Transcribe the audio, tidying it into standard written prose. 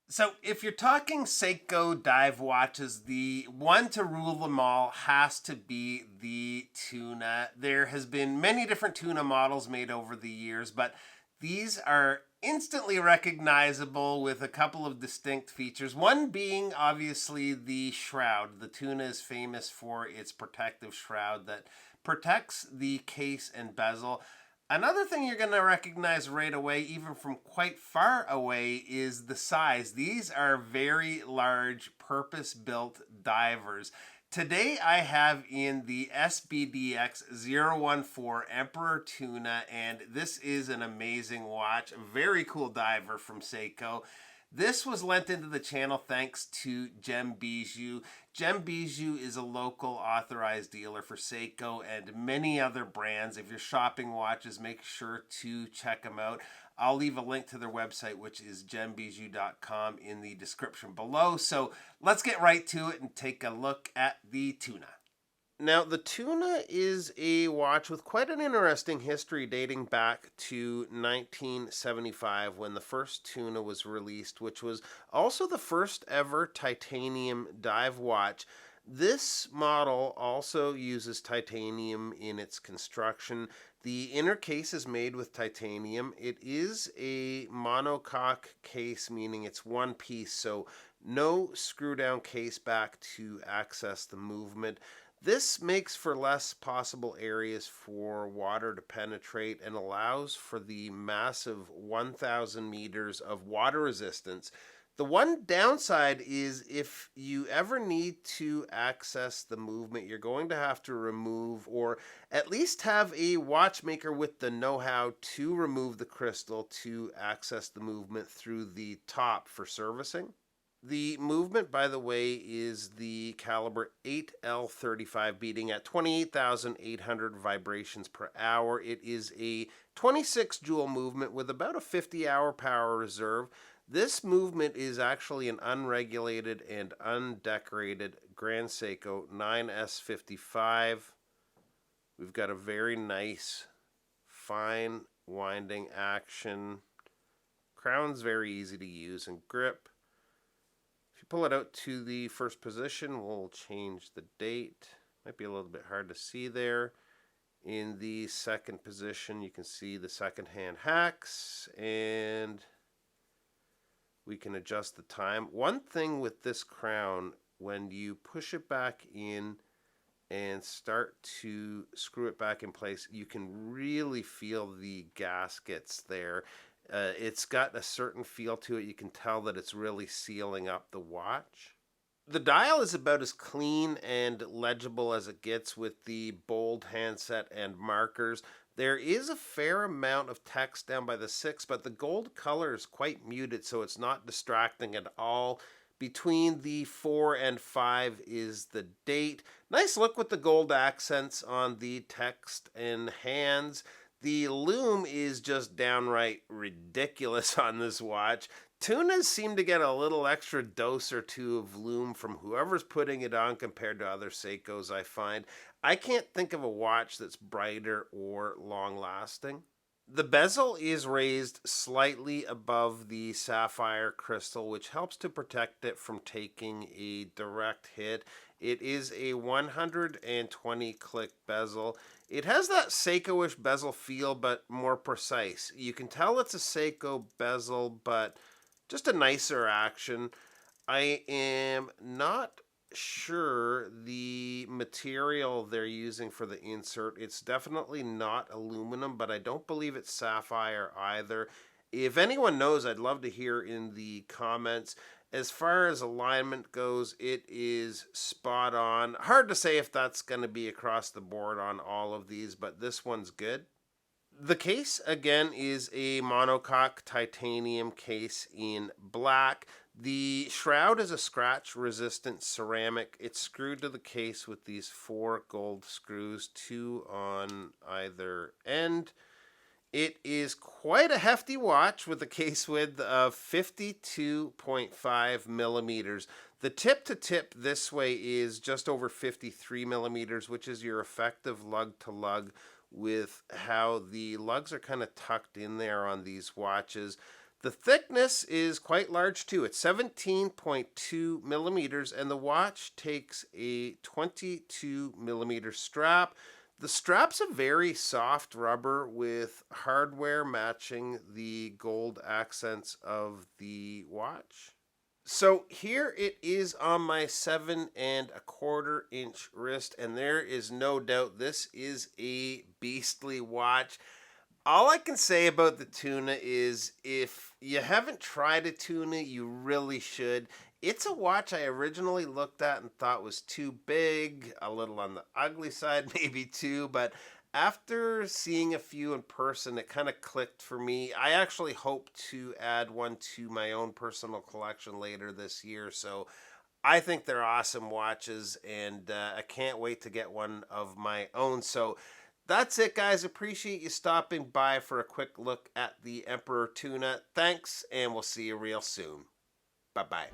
So if you're talking Seiko dive watches, the one to rule them all has to be the Tuna. There has been many different Tuna models made over the years, but these are instantly recognizable with a couple of distinct features. One being obviously the shroud. The Tuna is famous for its protective shroud that protects the case and bezel. Another thing you're going to recognize right away, even from quite far away, is the size. These are very large, purpose-built divers. Today I have in the SBDX014 Emperor Tuna, and this is an amazing watch. A very cool diver from Seiko. This was lent into the channel thanks to Gem Bijou. Gem Bijou is a local authorized dealer for Seiko and many other brands. If you're shopping watches, make sure to check them out. I'll leave a link to their website, which is GemBijou.com, in the description below. So let's get right to it and take a look at the Tuna. Now, the Tuna is a watch with quite an interesting history dating back to 1975 when the first Tuna was released, which was also the first ever titanium dive watch. This model also uses titanium in its construction. The inner case is made with titanium. It is a monocoque case, meaning it's one piece, so no screw down case back to access the movement. This makes for less possible areas for water to penetrate and allows for the massive 1,000 meters of water resistance. The one downside is if you ever need to access the movement, you're going to have to remove, or at least have a watchmaker with the know-how to remove the crystal to access the movement through the top for servicing. The movement, by the way, is the caliber 8L35 beating at 28,800 vibrations per hour. It is a 26 joule movement with about a 50-hour power reserve. This movement is actually an unregulated and undecorated Grand Seiko 9S55. We've got a very nice fine winding action. Crown's very easy to use and grip. If you pull it out to the first position, we'll change the date. Might be a little bit hard to see there. In the second position, you can see the second hand hacks, and we can adjust the time. One thing with this crown, when you push it back in and start to screw it back in place, you can really feel the gaskets there. It's got a certain feel to it. You can tell that it's really sealing up the watch. The dial is about as clean and legible as it gets with the bold handset and markers. There is a fair amount of text down by the 6, but the gold color is quite muted, so it's not distracting at all. Between the 4 and 5 is the date. Nice look with the gold accents on the text and hands. The lume is just downright ridiculous on this watch. Tunas seem to get a little extra dose or two of lume from whoever's putting it on compared to other Seikos, I find. I can't think of a watch that's brighter or long-lasting. The bezel is raised slightly above the sapphire crystal, which helps to protect it from taking a direct hit. It is a 120 click bezel. It has that Seiko-ish bezel feel, but more precise. You can tell it's a Seiko bezel, but just a nicer action. I am not sure the material they're using for the insert. It's definitely not aluminum, but I don't believe it's sapphire either. If anyone knows, I'd love to hear in the comments. As far as alignment goes, it is spot on. Hard to say if that's going to be across the board on all of these, but this one's good. The case, again, is a monocoque titanium case in black. The shroud is a scratch-resistant ceramic. It's screwed to the case with these 4 gold screws, 2 on either end. It is quite a hefty watch with a case width of 52.5 millimeters. The tip to tip this way is just over 53 millimeters, which is your effective lug to lug, with how the lugs are kind of tucked in there on these watches. The thickness is quite large too. It's 17.2 millimeters, and the watch takes a 22 millimeter strap. The strap's a very soft rubber with hardware matching the gold accents of the watch. So here it is on my 7.25 inch wrist, and there is no doubt this is a beastly watch. All I can say about the Tuna is if you haven't tried a Tuna, you really should. It's a watch I originally looked at and thought was too big, a little on the ugly side maybe too, but after seeing a few in person, it kind of clicked for me. I actually hope to add one to my own personal collection later this year, so I think they're awesome watches, and I can't wait to get one of my own. So that's it, guys. Appreciate you stopping by for a quick look at the Emperor Tuna. Thanks, and we'll see you real soon. Bye-bye.